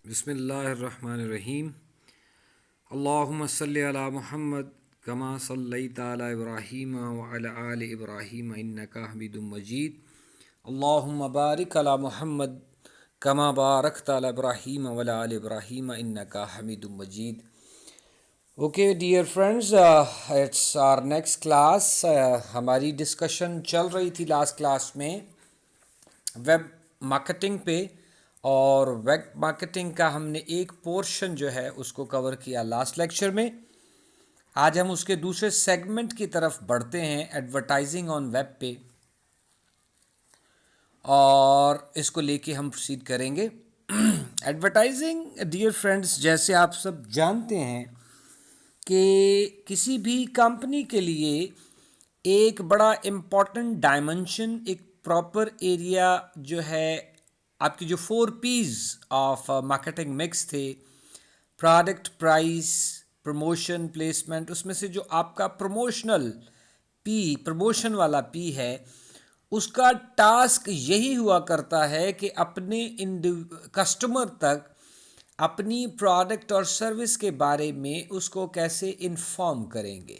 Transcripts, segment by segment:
بسم اللہ الرحمن الرحیم اللہم صلی علی محمد کما صلیت علی ابراہیم وعلی آل ابراہیم انکا حمید مجید اللہم بارک علی محمد کما بارکت علی ابراہیم وعلی آل ابراہیم انکا حمید مجید. Okay dear friends, it's our next class. ہماری ڈسکشن چل رہی تھی لاسٹ کلاس میں ویب مارکیٹنگ پہ، اور ویب مارکیٹنگ کا ہم نے ایک پورشن جو ہے اس کو کور کیا لاسٹ لیکچر میں. آج ہم اس کے دوسرے سیگمنٹ کی طرف بڑھتے ہیں، ایڈورٹائزنگ آن ویب پہ، اور اس کو لے کے ہم پروسیڈ کریں گے. ایڈورٹائزنگ ڈیئر فرینڈز، جیسے آپ سب جانتے ہیں کہ کسی بھی کمپنی کے لیے ایک بڑا امپورٹنٹ ڈائمنشن، ایک پراپر ایریا جو ہے، آپ کی جو 4 P's آف مارکیٹنگ مکس تھے: پروڈکٹ، پرائس، پروموشن، پلیسمنٹ. اس میں سے جو آپ کا پروموشنل پی، پروموشن والا پی ہے، اس کا ٹاسک یہی ہوا کرتا ہے کہ اپنے کسٹمر تک اپنی پروڈکٹ اور سروس کے بارے میں اس کو کیسے انفارم کریں گے،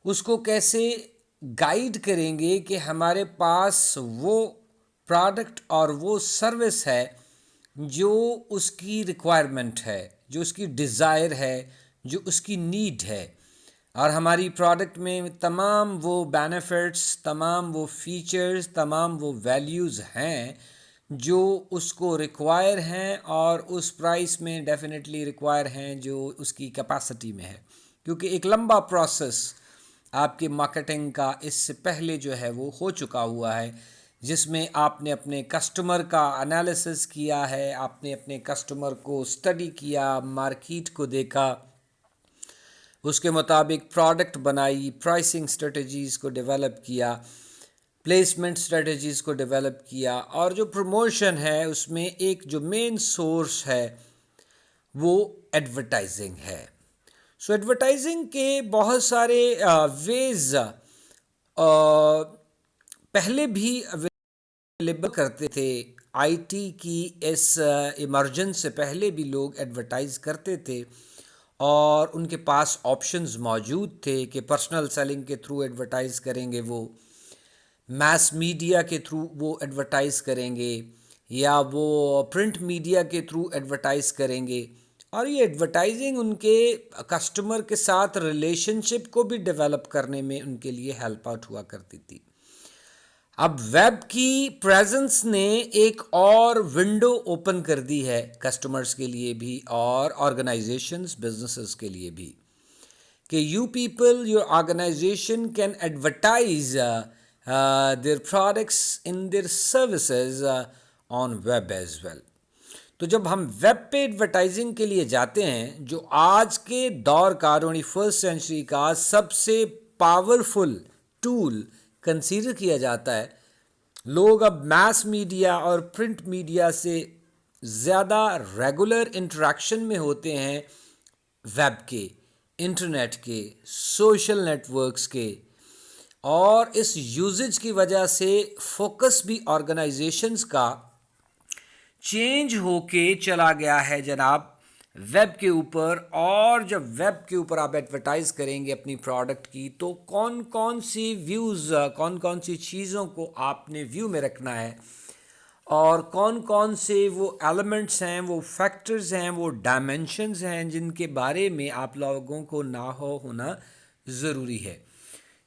اس کو کیسے گائیڈ کریں گے کہ ہمارے پاس وہ پروڈکٹ اور وہ سروس ہے جو اس کی ریکوائرمنٹ ہے، جو اس کی ڈیزائر ہے، جو اس کی نیڈ ہے. اور ہماری پروڈکٹ میں تمام وہ بینیفٹس، تمام وہ فیچرز، تمام وہ ویلیوز ہیں جو اس کو ریکوائر ہیں، اور اس پرائس میں ڈیفینیٹلی ریکوائر ہیں جو اس کی کیپیسٹی میں ہے. کیونکہ ایک لمبا پروسیس آپ کی مارکیٹنگ کا اس سے پہلے جو ہے وہ ہو چکا ہوا ہے، جس میں آپ نے اپنے کسٹمر کا انالیسس کیا ہے، آپ نے اپنے کسٹمر کو اسٹڈی کیا، مارکیٹ کو دیکھا، اس کے مطابق پروڈکٹ بنائی، پرائسنگ اسٹریٹجیز کو ڈیولپ کیا، پلیسمنٹ اسٹریٹجیز کو ڈیولپ کیا، اور جو پروموشن ہے اس میں ایک جو مین سورس ہے وہ ایڈورٹائزنگ ہے. سو ایڈورٹائزنگ کے بہت سارے ویز پہلے بھی اویلیبل کرتے تھے. آئی ٹی کی اس ایمرجنس سے پہلے بھی لوگ ایڈورٹائز کرتے تھے، اور ان کے پاس آپشنز موجود تھے کہ پرسنل سیلنگ کے تھرو ایڈورٹائز کریں گے، وہ میس میڈیا کے تھرو وہ ایڈورٹائز کریں گے، یا وہ پرنٹ میڈیا کے تھرو ایڈورٹائز کریں گے. اور یہ ایڈورٹائزنگ ان کے کسٹمر کے ساتھ ریلیشن شپ کو بھی ڈیولپ کرنے میں ان کے لیے ہیلپ آؤٹ ہوا کرتی تھی. اب ویب کی پریزنس نے ایک اور ونڈو اوپن کر دی ہے کسٹمرز کے لیے بھی اور آرگنائزیشنز، بزنسز کے لیے بھی، کہ you people, your organization can advertise their products in their services on web as well. تو جب ہم ویب پہ ایڈورٹائزنگ کے لیے جاتے ہیں، جو آج کے دور کا 21st سینچری کا سب سے پاورفل ٹول کنسیڈر کیا جاتا ہے، لوگ اب میس میڈیا اور پرنٹ میڈیا سے زیادہ ریگولر انٹریکشن میں ہوتے ہیں، ویب کے، انٹرنیٹ کے، سوشل نیٹ ورکس کے. اور اس یوزج کی وجہ سے فوکس بھی آرگنائزیشنز کا چینج ہو کے چلا گیا ہے جناب ویب کے اوپر. اور جب ویب کے اوپر آپ ایڈورٹائز کریں گے اپنی پروڈکٹ کی، تو کون کون سی ویوز، کون کون سی چیزوں کو آپ نے ویو میں رکھنا ہے، اور کون کون سے وہ ایلیمنٹس ہیں، وہ فیکٹرز ہیں، وہ ڈائمنشنز ہیں جن کے بارے میں آپ لوگوں کو ہونا ضروری ہے.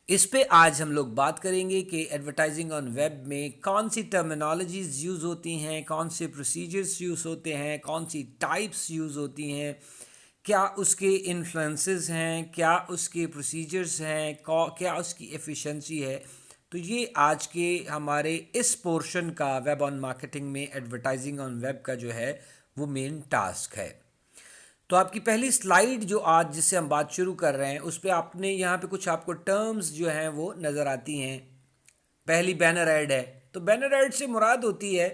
اس پہ آج ہم لوگ بات کریں گے کہ ایڈورٹائزنگ آن ویب میں کون سی ٹرمینالوجیز یوز ہوتی ہیں، کون سے پروسیجرز یوز ہوتے ہیں، کون سی ٹائپس یوز ہوتی ہیں، کیا اس کے انفلوئنسز ہیں، کیا اس کے پروسیجرز ہیں، کیا اس کی ایفیشنسی ہے. تو یہ آج کے ہمارے اس پورشن کا ویب آن مارکیٹنگ میں ایڈورٹائزنگ آن ویب کا جو ہے وہ مین ٹاسک ہے. تو آپ کی پہلی سلائیڈ جو آج جس سے ہم بات شروع کر رہے ہیں، اس پہ آپ نے یہاں پہ کچھ آپ کو ٹرمز جو ہیں وہ نظر آتی ہیں. پہلی بینر ایڈ ہے، تو بینر ایڈ سے مراد ہوتی ہے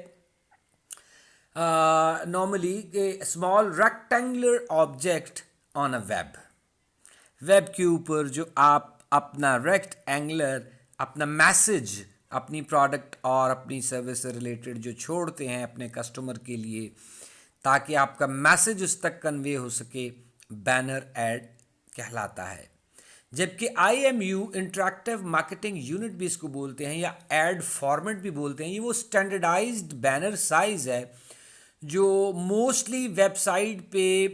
نارملی کہ small rectangular object on a web. Web کے اوپر جو آپ اپنا ریکٹ اینگلر، اپنا میسج اپنی پروڈکٹ اور اپنی سروس سے ریلیٹڈ جو چھوڑتے ہیں اپنے کسٹمر کے لیے، تاکہ آپ کا میسج اس تک کنوے ہو سکے، بینر ایڈ کہلاتا ہے. جبکہ I am you interactive marketing unit بھی اس کو بولتے ہیں یا ایڈ فارمیٹ بھی بولتے ہیں، یہ وہ اسٹینڈرڈائزڈ بینر سائز ہے جو موسٹلی ویب سائٹ پہ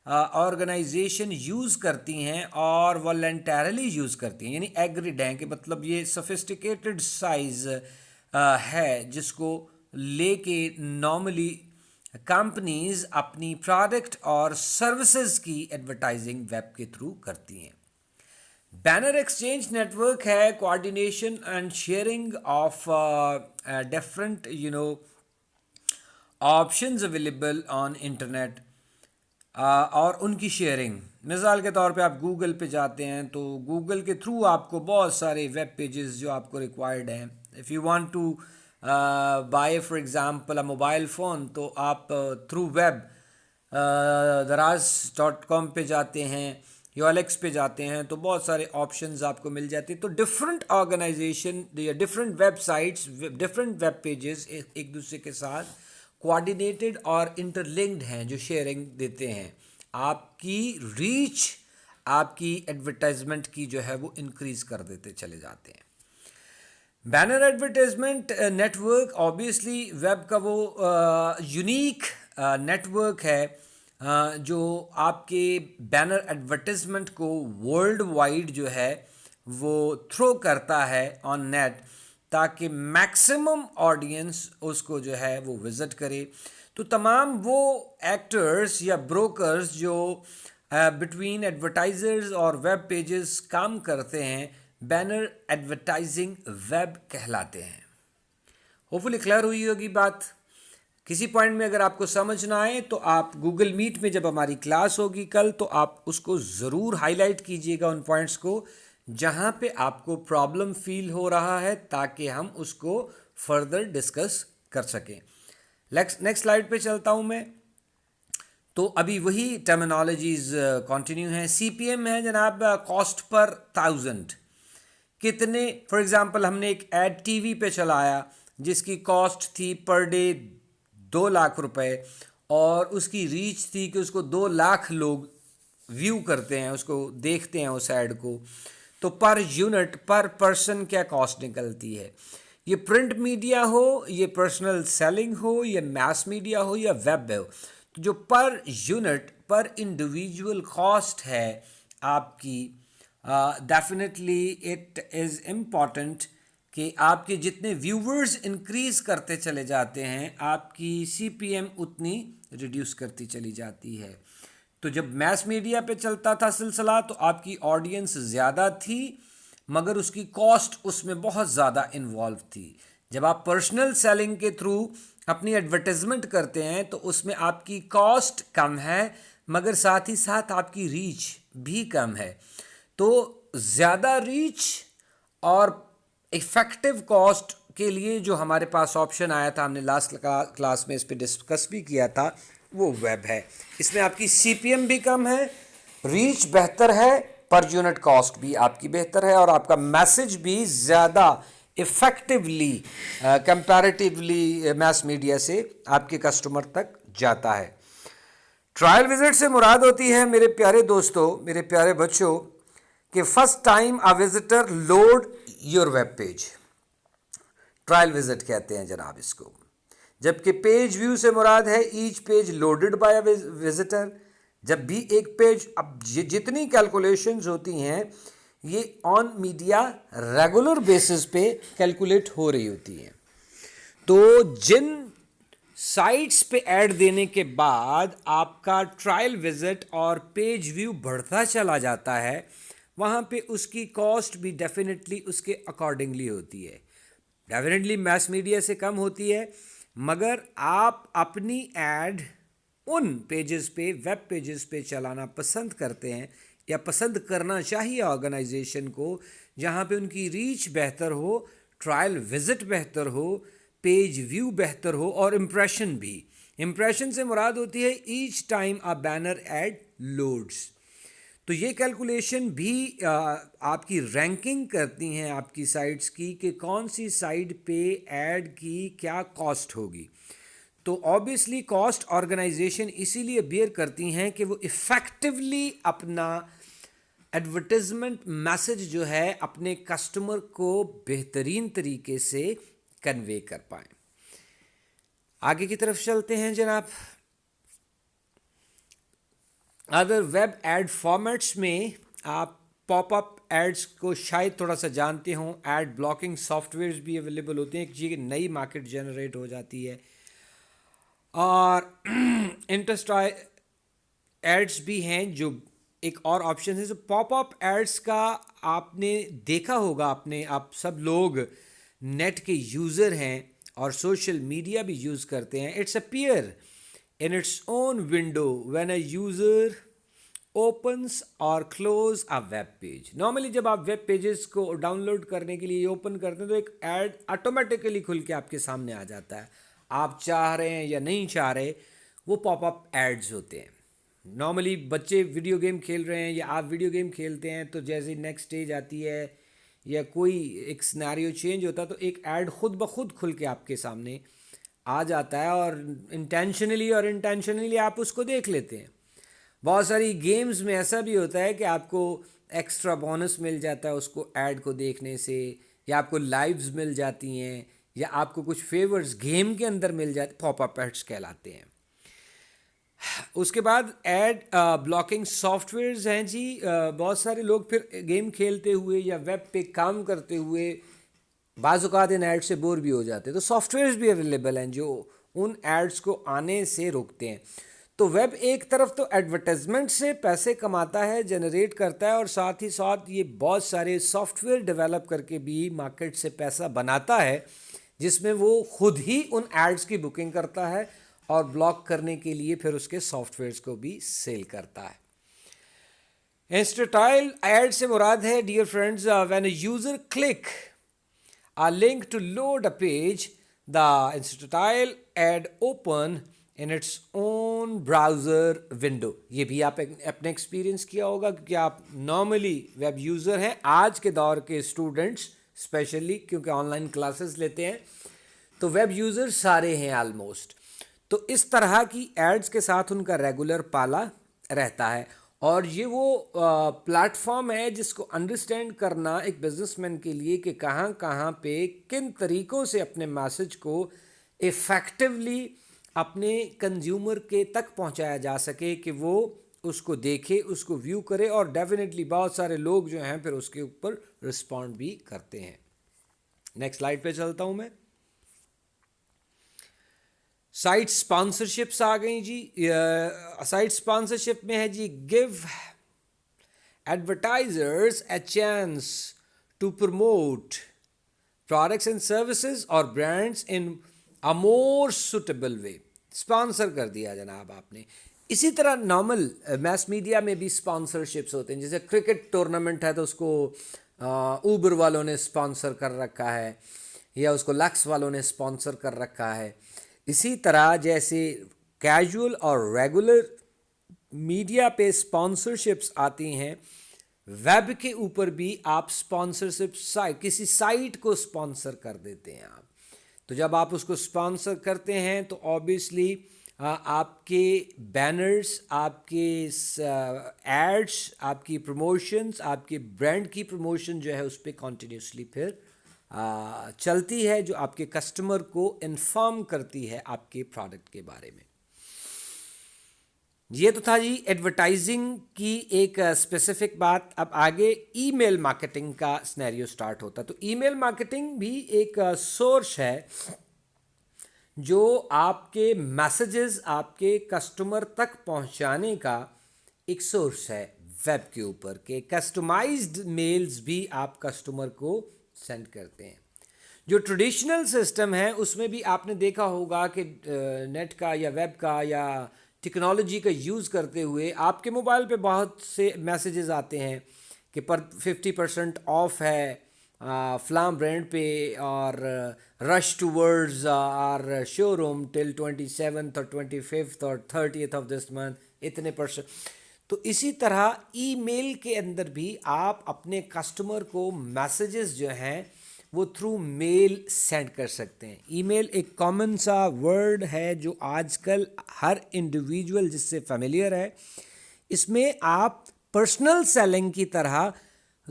آرگنائزیشن یوز کرتی ہیں اور والنٹیرلی یوز کرتی ہیں، یعنی ایگریڈ ہیں کہ مطلب یہ سفسٹیکیٹڈ سائز ہے جس کو لے کے نارملی کمپنیز اپنی پروڈکٹ اور سروسز کی ایڈورٹائزنگ ویب کے تھرو کرتی ہیں. بینر ایکسچینج نیٹ ورک ہے coordination and sharing of different options available on internet اور ان کی شیئرنگ. مثال کے طور پہ آپ گوگل پہ جاتے ہیں تو گوگل کے تھرو آپ کو بہت سارے ویب پیجز جو آپ کو ریکوائرڈ ہیں. If you want to buy for example a mobile phone تو آپ تھرو ویب دراز.com پہ جاتے ہیں، یولیکس پہ جاتے ہیں تو بہت سارے آپشنز آپ کو مل جاتے ہیں. تو ڈفرینٹ آرگنائزیشن یا different web sites, different web pages ایک دوسرے کے ساتھ کوآرڈینیٹڈ اور انٹرلنکڈ ہیں جو شیئرنگ دیتے ہیں. آپ کی ریچ، آپ کی ایڈورٹائزمنٹ کی جو ہے وہ انکریز کر دیتے چلے جاتے ہیں. Banner advertisement network obviously web کا وہ یونیک نیٹ ورک ہے جو آپ کے بینر ایڈورٹائزمنٹ کو ورلڈ وائڈ جو ہے وہ تھرو کرتا ہے آن نیٹ تاکہ میکسیمم آڈینس اس کو جو ہے وہ وزٹ کرے. تو تمام وہ ایکٹرز یا بروکرز جو بٹوین ایڈورٹائزرز اور ویب پیجز کام کرتے ہیں، بینر ایڈورٹائزنگ ویب کہلاتے ہیں. ہوپفلی کلیئر ہوئی ہوگی بات. کسی پوائنٹ میں اگر آپ کو سمجھ نہ آئے تو آپ گوگل میٹ میں جب ہماری کلاس ہوگی کل تو آپ اس کو ضرور ہائی لائٹ کیجیے گا ان پوائنٹس کو جہاں پہ آپ کو پرابلم فیل ہو رہا ہے تاکہ ہم اس کو فردر ڈسکس کر سکیں. نیکسٹ سلائڈ پہ چلتا ہوں میں. تو ابھی وہی ٹرمینالوجیز کنٹینیو ہیں. سی پی ایم ہے جناب، کاسٹ پر 1000. کتنے فار ایگزامپل ہم نے ایک ایڈ ٹی وی پہ چلایا جس کی کاسٹ تھی پر ڈے 2 لاکھ روپے اور اس کی ریچ تھی کہ اس کو 2 لاکھ لوگ ویو کرتے ہیں، اس کو دیکھتے ہیں اس ایڈ کو. تو پر یونٹ پر پرسن کیا کاسٹ نکلتی ہے؟ یہ پرنٹ میڈیا ہو، یہ پرسنل سیلنگ ہو، یہ میس میڈیا ہو یا ویب ہو، تو جو پر یونٹ پر انڈیویجول کاسٹ ہے آپ کی، ڈیفینیٹلی اٹ از امپورٹنٹ کہ آپ کے جتنے ویورز انکریز کرتے چلے جاتے ہیں آپ کی سی پی ایم اتنی ریڈیوس کرتی چلی جاتی ہے. تو جب میس میڈیا پہ چلتا تھا سلسلہ تو آپ کی آڈینس زیادہ تھی مگر اس کی کاسٹ اس میں بہت زیادہ انوالو تھی. جب آپ پرسنل سیلنگ کے تھرو اپنی ایڈورٹائزمنٹ کرتے ہیں تو اس میں آپ کی کاسٹ کم ہے مگر ساتھ ہی ساتھ آپ کی ریچ بھی کم ہے. تو زیادہ ریچ اور ایفیکٹو کاسٹ کے لیے جو ہمارے پاس آپشن آیا تھا، ہم نے لاسٹ کلاس میں اس پہ ڈسکس بھی کیا تھا، وہ ویب ہے. اس میں آپ کی سی پی ایم بھی کم ہے، ریچ بہتر ہے، پر یونٹ کاسٹ بھی آپ کی بہتر ہے اور آپ کا میسج بھی زیادہ افیکٹولی کمپیریٹیولی میس میڈیا سے آپ کے کسٹمر تک جاتا ہے. ٹرائل وزٹ سے مراد ہوتی ہے میرے پیارے دوستوں، میرے پیارے بچوں، کہ first time a visitor load your web page. Trial visit کہتے ہیں جناب اس کو. جبکہ پیج ویو سے مراد ہے each page loaded by a visitor. جب بھی ایک پیج، اب جتنی کیلکولیشنز ہوتی ہیں یہ آن میڈیا ریگولر بیسس پہ کیلکولیٹ ہو رہی ہوتی ہیں. تو جن سائٹس پہ ایڈ دینے کے بعد آپ کا ٹرائل وزٹ اور پیج ویو بڑھتا چلا جاتا ہے وہاں پہ اس کی کاسٹ بھی ڈیفینیٹلی اس کے اکارڈنگلی ہوتی ہے. ڈیفینیٹلی میس میڈیا سے کم ہوتی ہے مگر آپ اپنی ایڈ ان پیجز پہ، ویب پیجز پہ چلانا پسند کرتے ہیں یا پسند کرنا چاہیے آرگنائزیشن کو جہاں پہ ان کی ریچ بہتر ہو، ٹرائل وزٹ بہتر ہو، پیج ویو بہتر ہو اور امپریشن بھی. امپریشن سے مراد ہوتی ہے ایچ ٹائم آ بینر ایڈ لوڈز. تو یہ کیلکولیشن بھی آپ کی رینکنگ کرتی ہیں آپ کی سائٹس کی کہ کون سی سائٹ پہ ایڈ کی کیا کاسٹ ہوگی. تو آبویسلی کاسٹ آرگنائزیشن اسی لیے بیئر کرتی ہیں کہ وہ افیکٹولی اپنا ایڈورٹیزمنٹ میسج جو ہے اپنے کسٹمر کو بہترین طریقے سے کنوے کر پائیں. آگے کی طرف چلتے ہیں جناب. ادر ویب ایڈ فارمیٹس میں آپ پاپ اپ ایڈس کو شاید تھوڑا سا جانتے ہوں. ایڈ بلاکنگ سافٹ ویئرز بھی اویلیبل ہوتے ہیں. ایک نئی مارکیٹ جنریٹ ہو جاتی ہے. اور انٹرسٹ ایڈس بھی ہیں جو ایک اور آپشن ہے. جو پاپ اپ ایڈس کا آپ نے دیکھا ہوگا, آپ سب لوگ نیٹ کے یوزر ہیں اور سوشل میڈیا بھی یوز کرتے ہیں. It's appear in its own window when a user opens or close a web page. Normally جب آپ ویب پیجز کو ڈاؤن لوڈ کرنے کے لیے اوپن کرتے ہیں تو ایک ایڈ آٹومیٹیکلی کھل کے آپ کے سامنے آ جاتا ہے. آپ چاہ رہے ہیں یا نہیں چاہ رہے, وہ پاپ اپ ایڈز ہوتے ہیں. نارملی بچے ویڈیو گیم کھیل رہے ہیں یا آپ ویڈیو گیم کھیلتے ہیں تو جیسے نیکسٹ اسٹیج آتی ہے یا کوئی ایک سینیریو چینج ہوتا ہے تو ایک ایڈ خود بخود کھل کے آپ کے سامنے آ جاتا ہے اور انٹینشنلی آپ اس کو دیکھ لیتے ہیں. بہت ساری گیمز میں ایسا بھی ہوتا ہے کہ آپ کو ایکسٹرا بونس مل جاتا ہے اس کو ایڈ کو دیکھنے سے, یا آپ کو لائیوز مل جاتی ہیں, یا آپ کو کچھ فیورز گیم کے اندر مل جاتے, پاپ اپ ایڈس کہلاتے ہیں. اس کے بعد ایڈ بلاکنگ سافٹ ویئرز ہیں جی. بہت سارے لوگ پھر گیم کھیلتے ہوئے یا ویب پہ کام کرتے ہوئے بعض اوقات ان ایڈ سے بور بھی ہو جاتے ہیں, تو سافٹ ویئرز بھی اویلیبل ہیں جو ان ایڈس کو آنے سے روکتے ہیں. تو ویب ایک طرف تو ایڈورٹیزمنٹ سے پیسے کماتا ہے, جنریٹ کرتا ہے, اور ساتھ ہی ساتھ یہ بہت سارے سافٹ ویئر ڈیولپ کر کے بھی مارکیٹ سے پیسہ بناتا ہے, جس میں وہ خود ہی ان ایڈس کی بکنگ کرتا ہے اور بلاک کرنے کے لیے پھر اس کے سافٹ ویئرس کو بھی سیل کرتا ہے. انسٹاٹائل ایڈ سے مراد ہے dear friends, when a user click a link to load a page, the Instatile ad open in its own browser window. یہ بھی آپ اپنے ایکسپیرینس کیا ہوگا کیونکہ آپ نارملی ویب یوزر ہیں. آج کے دور کے اسٹوڈنٹس اسپیشلی کیونکہ آن لائن کلاسز لیتے ہیں تو ویب یوزر سارے ہیں آلموسٹ. تو اس طرح کی ایڈز کے ساتھ ان کا ریگولر پالا رہتا ہے, اور یہ وہ پلیٹ فارم ہے جس کو انڈرسٹینڈ کرنا ایک بزنس مین کے لیے کہ کہاں کہاں پہ کن طریقوں سے اپنے میسج کو افیکٹولی اپنے کنزیومر کے تک پہنچایا جا سکے کہ وہ اس کو دیکھے, اس کو ویو کرے, اور ڈیفینیٹلی بہت سارے لوگ جو ہیں پھر اس کے اوپر رسپونڈ بھی کرتے ہیں. نیکسٹ سلائڈ پہ چلتا ہوں میں. سائٹ اسپانسرشپس آ گئیں جی. سائٹ اسپانسرشپ میں ہے جی give advertisers a chance to promote products and services اور brands in a more suitable way. Sponsor کر دیا جناب آپ نے. اسی طرح نارمل میس میڈیا میں بھی اسپانسرشپس ہوتے ہیں. جیسے کرکٹ ٹورنامنٹ ہے تو اس کو اوبر والوں نے اسپانسر کر رکھا ہے, یا اس کو لکس والوں نے اسپانسر کر رکھا ہے. اسی طرح جیسے کیجول اور ریگولر میڈیا پہ اسپانسرشپس آتی ہیں, ویب کے اوپر بھی آپ اسپانسرشپ کسی سائٹ کو اسپانسر کر دیتے ہیں آپ. تو جب آپ اس کو اسپانسر کرتے ہیں تو آبویسلی آپ کے بینرز, آپ کے ایڈس, آپ کی پروموشنز, آپ کے برانڈ کی پروموشن جو ہے اس پہ کنٹینیوسلی پھر چلتی ہے, جو آپ کے کسٹمر کو انفارم کرتی ہے آپ کے پروڈکٹ کے بارے میں. یہ تو تھا جی ایڈورٹائزنگ کی ایک اسپیسیفک بات. اب آگے ای میل مارکیٹنگ کا سینیریو سٹارٹ ہوتا. تو ای میل مارکیٹنگ بھی ایک سورس ہے جو آپ کے میسیجز آپ کے کسٹمر تک پہنچانے کا ایک سورس ہے ویب کے اوپر, کہ کسٹمائزڈ میلز بھی آپ کسٹمر کو سینڈ کرتے ہیں. جو ٹریڈیشنل سسٹم ہے اس میں بھی آپ نے دیکھا ہوگا کہ نیٹ کا یا ویب کا یا ٹیکنالوجی کا یوز کرتے ہوئے آپ کے موبائل پہ بہت سے میسیجز آتے ہیں کہ 50% آف ہے فلاں برانڈ پہ, اور rush towards our showroom till 27th اور 25th اور 30th آف دس منتھ اتنے %. تو اسی طرح ای میل کے اندر بھی آپ اپنے کسٹمر کو میسیجز جو ہیں وہ تھرو میل سینڈ کر سکتے ہیں. ای میل ایک کامن سا ورڈ ہے جو آج کل ہر انڈیویجول جس سے فیملیئر ہے. اس میں آپ پرسنل سیلنگ کی طرح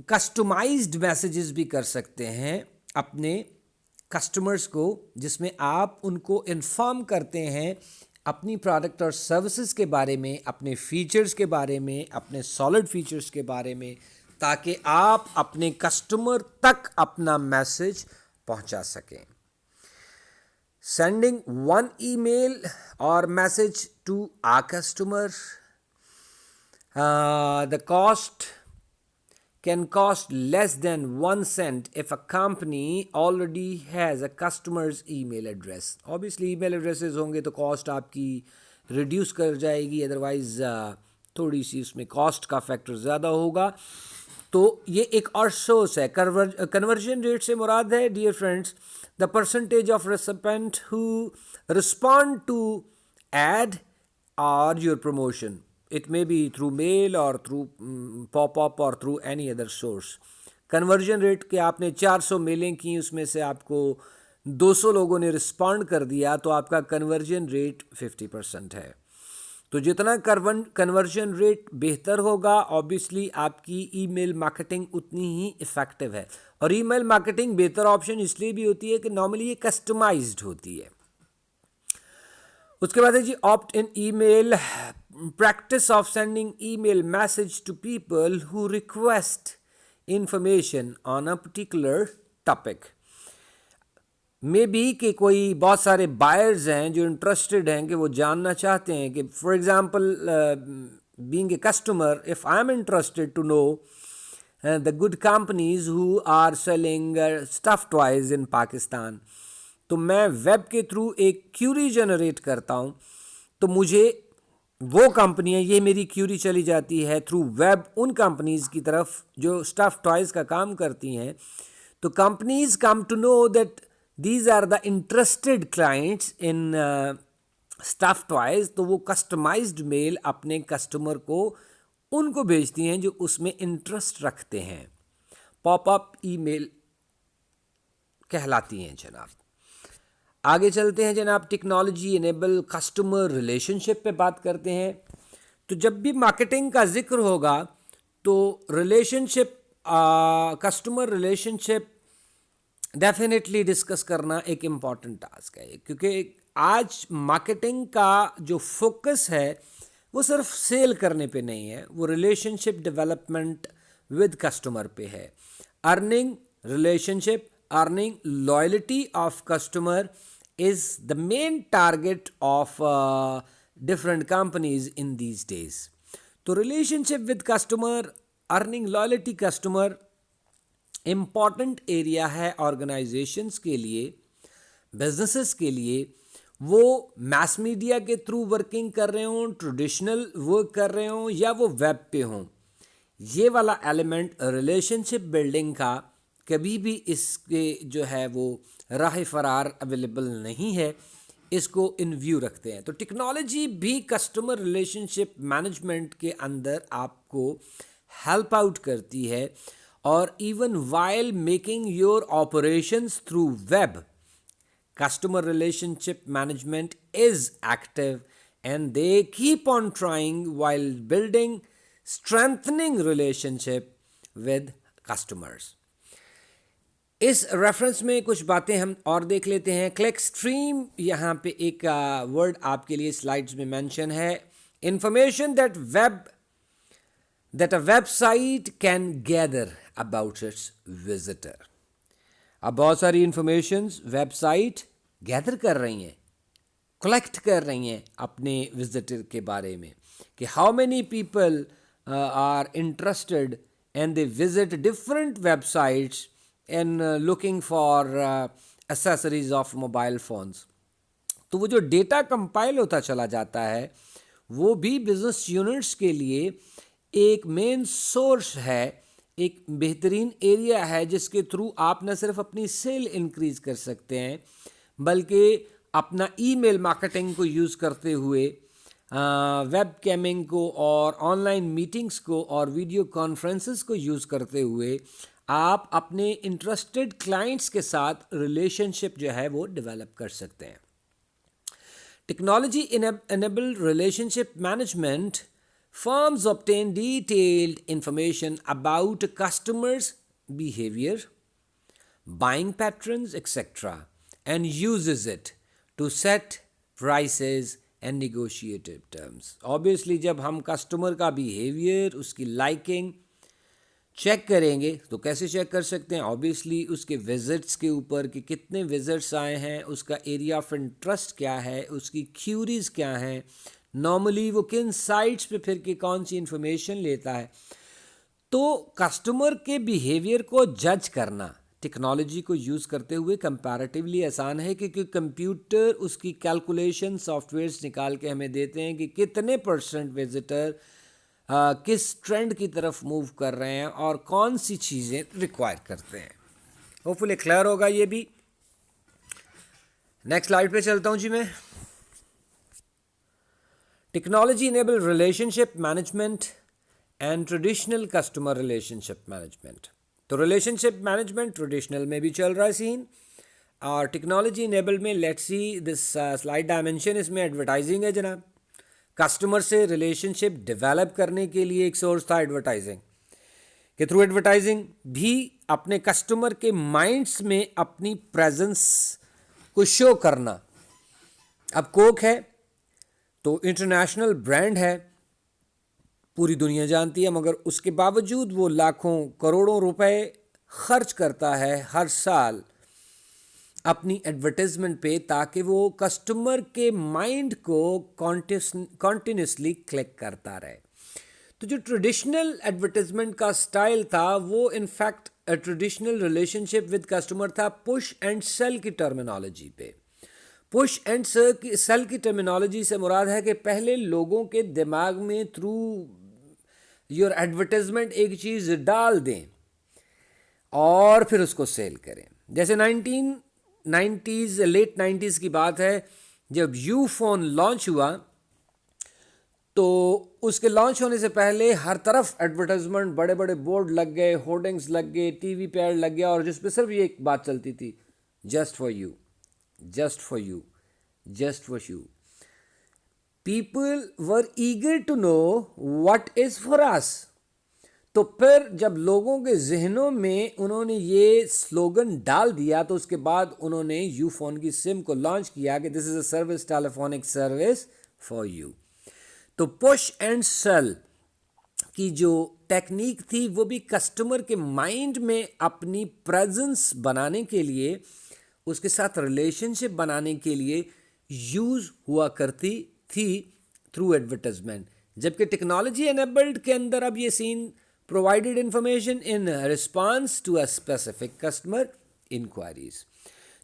کسٹمائزڈ میسیجز بھی کر سکتے ہیں اپنے کسٹمرز کو، جس میں آپ ان کو انفارم کرتے ہیں اپنی پروڈکٹ اور سروسز کے بارے میں، اپنے فیچرز کے بارے میں، اپنے سالڈ فیچرز کے بارے میں، تاکہ آپ اپنے کسٹمر تک اپنا میسج پہنچا سکیں. سینڈنگ ون ای میل اور message to a customer, the cost can cost less than 1 cent if a company already has a customer's email address. Obviously email addresses ہوں گے تو کاسٹ آپ کی ریڈیوس کر جائے گی، ادروائز تھوڑی سی اس میں کاسٹ کا فیکٹر زیادہ ہوگا. تو یہ ایک اور سورس ہے. کنورژن ریٹ سے مراد ہے dear friends the percentage of recipient who respond to ad or your promotion. It may be through mail or through pop-up or through any other source. Conversion rate کہ آپ نے 400 میلیں کی، اس میں سے آپ کو 200 لوگوں نے رسپونڈ کر دیا تو آپ کا کنورژن ریٹ 50% ہے. تو جتنا کنورژن ریٹ بہتر ہوگا آبویسلی آپ کی ای میل مارکیٹنگ اتنی ہی افیکٹو ہے. اور ای میل مارکیٹنگ بہتر آپشن اس لیے بھی ہوتی ہے کہ نارملی یہ کسٹمائزڈ ہوتی ہے. اس کے بعد ہے جی opt in email, practice of sending email message to people who request information on a particular topic. May be کہ کوئی بہت سارے بائرز ہیں جو انٹرسٹڈ ہیں کہ وہ جاننا چاہتے ہیں کہ for example being a customer if I am interested to know the good companies who are selling stuffed toys in Pakistan. تو میں ویب کے تھرو ایک کیوری جنریٹ کرتا ہوں، تو مجھے وہ کمپنیاں، یہ میری کیوری چلی جاتی ہے تھرو ویب ان کمپنیز کی طرف جو اسٹف ٹوائز کا کام کرتی ہیں. تو companies come to know that these are the interested clients in stuff toys. تو وہ کسٹمائزڈ میل اپنے کسٹمر کو ان کو بھیجتی ہیں جو اس میں انٹرسٹ رکھتے ہیں. پاپ اپ ای میل کہلاتی ہیں جناب. آگے چلتے ہیں جناب. ٹیکنالوجی انیبل کسٹمر ریلیشن شپ پہ بات کرتے ہیں. تو جب بھی مارکیٹنگ کا ذکر ہوگا تو ریلیشن شپ، کسٹمر ریلیشن شپ ڈیفینیٹلی ڈسکس کرنا ایک امپورٹنٹ ٹاسک ہے، کیونکہ آج مارکیٹنگ کا جو فوکس ہے وہ صرف سیل کرنے پہ نہیں ہے، وہ relation ship development with customer پہ ہے. Earning relation ship, earning loyalty of customer is the main target of different companies in these days. تو relationship with customer, earning loyalty customer important area ہے organisations کے لیے، businesses کے لیے. وہ mass media کے تھرو ورکنگ کر رہے ہوں، ٹریڈیشنل ورک کر رہے ہوں، یا وہ ویب پہ ہوں، یہ والا ایلیمنٹ ریلیشن شپ بلڈنگ کا کبھی بھی اس کے جو ہے وہ راہ فرار اویلیبل نہیں ہے. اس کو ان ویو رکھتے ہیں. تو ٹیکنالوجی بھی کسٹمر ریلیشن شپ مینجمنٹ کے اندر آپ کو ہیلپ آؤٹ کرتی ہے. اور even while making your operations through web, customer relationship management is active and they keep on trying while building, strengthening relationship with customers. اس ریفرنس میں کچھ باتیں ہم اور دیکھ لیتے ہیں. کلک اسٹریم، یہاں پہ ایک ورڈ آپ کے لیے سلائڈز میں مینشن ہے. Information that a website can gather about its visitor. اب بہت ساری انفارمیشنز ویب سائٹ گیدر کر رہی ہیں، کلیکٹ کر رہی ہیں اپنے وزٹر کے بارے میں کہ how many people are interested and they visit different web sites and looking for accessories of mobile phones. تو وہ جو ڈیٹا کمپائل ہوتا چلا جاتا ہے وہ بھی بزنس یونٹس کے لیے ایک مین سورس ہے، ایک بہترین ایریا ہے جس کے تھرو آپ نہ صرف اپنی سیل انکریز کر سکتے ہیں بلکہ اپنا ای میل مارکیٹنگ کو یوز کرتے ہوئے، ویب کیمنگ کو اور آن لائن میٹنگز کو اور ویڈیو کانفرنسز کو یوز کرتے ہوئے آپ اپنے انٹرسٹڈ کلائنٹس کے ساتھ ریلیشن شپ جو ہے وہ ڈیولپ کر سکتے ہیں. Technology enabled relation ship management firms obtain detailed information about a customer's behavior, buying patterns, etc., and uses it to set prices and negotiated terms. Obviously جب ہم کسٹمر کا بیہیویئر، اس کی لائکنگ چیک کریں گے تو کیسے چیک کر سکتے ہیں؟ آبویسلی اس کے وزٹس کے اوپر کہ کتنے وزٹس آئے ہیں، اس کا ایریا آف انٹرسٹ کیا ہے، اس کی کیوریز کیا ہیں، نارملی وہ کن سائٹس پہ پھر کے کون سی انفارمیشن لیتا ہے. تو کسٹمر کے بیہیویئر کو جج کرنا ٹیکنالوجی کو یوز کرتے ہوئے کمپیریٹیولی آسان ہے، کیونکہ کمپیوٹر اس کی کیلکولیشن سافٹ ویئرس نکال کے ہمیں دیتے ہیں کہ کتنے پرسنٹ وزٹر کس ٹرینڈ کی طرف موو کر رہے ہیں اور کون سی چیزیں ریکوائر کرتے ہیں. ہوپ فلی کلیئر ہوگا یہ بھی. نیکسٹ سلائیڈ پہ چلتا ہوں جی میں. Technology enable relationship management and traditional customer relationship management. تو ریلیشن شپ مینجمنٹ ٹریڈیشنل میں بھی چل رہا ہے سین، اور ٹیکنالوجی انیبل میں let's see this slide dimension, اس میں ایڈورٹائزنگ ہے جناب. کسٹمر سے ریلیشن شپ ڈیولپ کرنے کے لیے ایک سورس تھا ایڈورٹائزنگ، کہ تھرو ایڈورٹائزنگ بھی اپنے کسٹمر کے مائنڈس میں اپنی پریزنس کو شو کرنا. اب کوک ہے تو انٹرنیشنل برانڈ ہے، پوری دنیا جانتی ہے، مگر اس کے باوجود وہ لاکھوں کروڑوں روپے خرچ کرتا ہے ہر سال اپنی ایڈورٹائزمنٹ پہ، تاکہ وہ کسٹمر کے مائنڈ کو کنٹینیوسلی کلک کرتا رہے. تو جو ٹریڈیشنل ایڈورٹائزمنٹ کا سٹائل تھا وہ in fact traditional relation ship with customer تھا پش اینڈ سیل کی ٹرمینالوجی پہ. پش اینڈ سیل کی ٹرمینالوجی سے مراد ہے کہ پہلے لوگوں کے دماغ میں تھرو یور ایڈورٹائزمنٹ ایک چیز ڈال دیں اور پھر اس کو سیل کریں. جیسے 1990s لیٹ 90s کی بات ہے، جب یو فون لانچ ہوا تو اس کے لانچ ہونے سے پہلے ہر طرف ایڈورٹائزمنٹ، بڑے بڑے بورڈ لگ گئے، ہورڈنگس لگ گئے، ٹی وی پیڈ لگ گیا، اور جس پہ صرف یہ ایک بات چلتی تھی، just for you, just for you, just for you. People were eager to know what is for us. تو پھر جب لوگوں کے ذہنوں میں انہوں نے یہ سلوگن ڈال دیا تو اس کے بعد انہوں نے یو فون کی سم کو لانچ کیا کہ this is a service, telephonic service for you. تو پش اینڈ سیل کی جو ٹیکنیک تھی وہ بھی کسٹمر کے مائنڈ میں اپنی پریزنس بنانے کے لیے، اس کے ساتھ ریلیشن شپ بنانے کے لیے یوز ہوا کرتی تھی تھرو ایڈورٹائزمنٹ. جبکہ ٹیکنالوجی انیبلڈ کے اندر اب یہ scene provided information in response to a specific customer enquiries.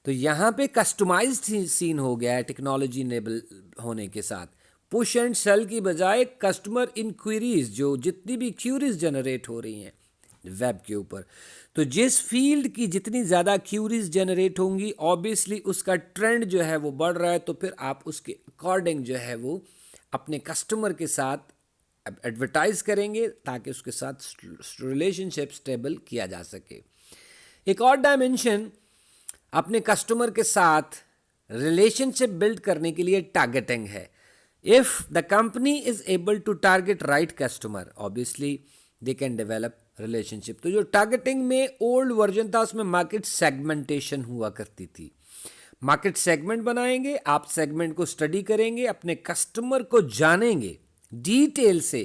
تو یہاں پہ کسٹمائزڈ سین ہو گیا ہے ٹیکنالوجی انیبل ہونے کے ساتھ. پش اینڈ سیل کی بجائے کسٹمر انکوائریز، جو جتنی بھی کیوریز جنریٹ ہو رہی ہیں ویب کے اوپر، تو جس فیلڈ کی جتنی زیادہ کیوریز جنریٹ ہوں گی آبویسلی اس کا ٹرینڈ جو ہے وہ بڑھ رہا ہے، تو پھر آپ اس کے اکارڈنگ جو ہے وہ اپنے کسٹمر کے ساتھ ایڈورٹائز کریں گے تاکہ اس کے ساتھ ریلیشن شپ اسٹیبل کیا جا سکے. ایک اور ڈائمینشن اپنے کسٹمر کے ساتھ ریلیشن شپ بلڈ کرنے کے لیے ٹارگیٹنگ ہے. If the company is able to target right customer, obviously they can develop relationship. تو جو ٹارگیٹنگ میں اولڈ ورژن تھا اس میں مارکیٹ سیگمنٹیشن ہوا کرتی تھی. مارکیٹ سیگمنٹ بنائیں گے، آپ سیگمنٹ کو اسٹڈی کریں گے، اپنے کسٹمر کو جانیں گے ڈیٹیل سے،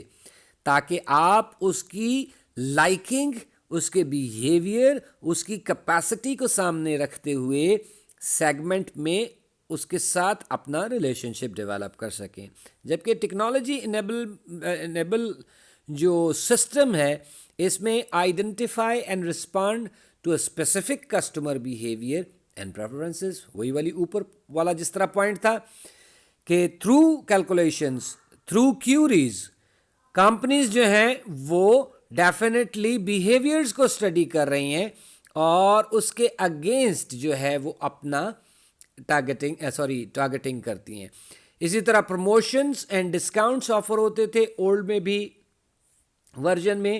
تاکہ آپ اس کی لائکنگ، اس کے بیہیویئر، اس کی کیپیسٹی کو سامنے رکھتے ہوئے سیگمنٹ میں اس کے ساتھ اپنا ریلیشن شپ ڈیولپ کر سکیں. جبکہ ٹیکنالوجی انیبل جو سسٹم ہے اس میں identify and respond to a specific customer behaviour and preferences. وہی والی اوپر والا جس طرح پوائنٹ تھا کہ through calculations, through queries, companies جو ہیں وہ ڈیفینیٹلی بیہیویئرز کو اسٹڈی کر رہی ہیں اور اس کے اگینسٹ جو ہے وہ اپنا ٹارگیٹنگ کرتی ہیں. اسی طرح پروموشنز اینڈ ڈسکاؤنٹس آفر ہوتے تھے اولڈ میں بھی ورژن میں.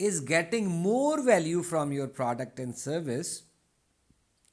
is getting more value from your product and service,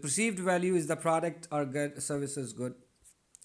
Perceived value is the product or service is good.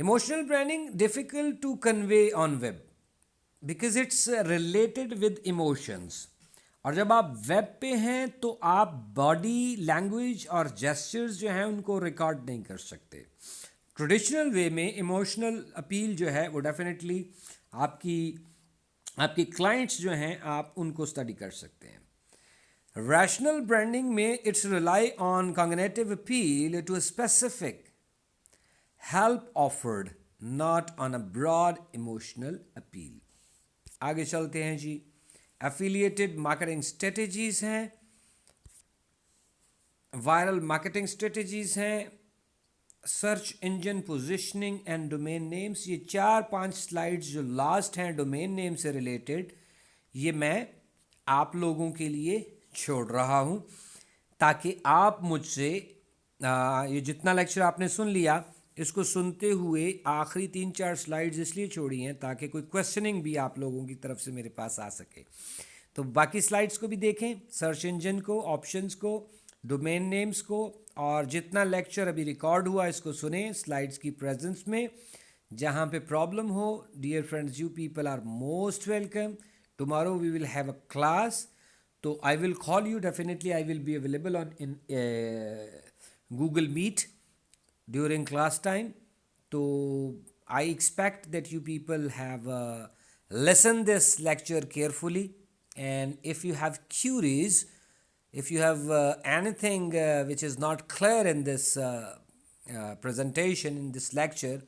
Emotional branding difficult to convey on web because it's related with emotions. اور جب آپ web پہ ہیں تو آپ body language اور gestures جو ہیں ان کو ریکارڈ نہیں کر سکتے. ٹریڈیشنل وے میں ایموشنل اپیل جو ہے وہ ڈیفینیٹلی آپ کی کلائنٹس جو ہیں آپ ان کو اسٹڈی کر سکتے ہیں. ریشنل برانڈنگ میں it's rely on cognitive appeal to a specific help offered not on a broad emotional appeal. آگے چلتے ہیں جی. ایفیلیٹڈ مارکیٹنگ اسٹریٹجیز ہیں, وائرل مارکیٹنگ اسٹریٹجیز ہیں, search engine positioning and domain names. یہ 4-5 سلائڈز جو last ہیں ڈومین نیم سے ریلیٹڈ, یہ میں آپ لوگوں کے لیے چھوڑ رہا ہوں تاکہ آپ مجھ سے یہ جتنا لیکچر آپ نے سن لیا اس کو سنتے ہوئے آخری 3-4 سلائڈز اس لیے چھوڑی ہیں تاکہ کوئی کویسچننگ بھی آپ لوگوں کی طرف سے میرے پاس آ سکے. تو باقی سلائڈز کو بھی دیکھیں, سرچ انجن کو, آپشنز کو, ڈومین نیمز کو, اور جتنا لیکچر ابھی ریکارڈ ہوا اس کو سنیں سلائڈز کی پریزنس میں. جہاں پہ پرابلم ہو dear friends, you people are most welcome. Tomorrow we will have a class, تو I will call you definitely. I will be available on in Google Meet during class time. So I expect that you people have listened this lecture carefully, and if you have queries, if you have anything which is not clear in this presentation, in this lecture,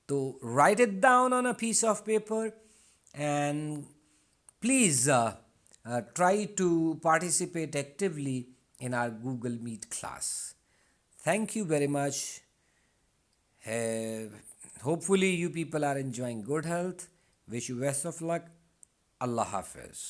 so write it down on a piece of paper and please try to participate actively in our Google Meet class. Thank you very much. Hopefully you people are enjoying good health. Wish you best of luck. Allah Hafiz.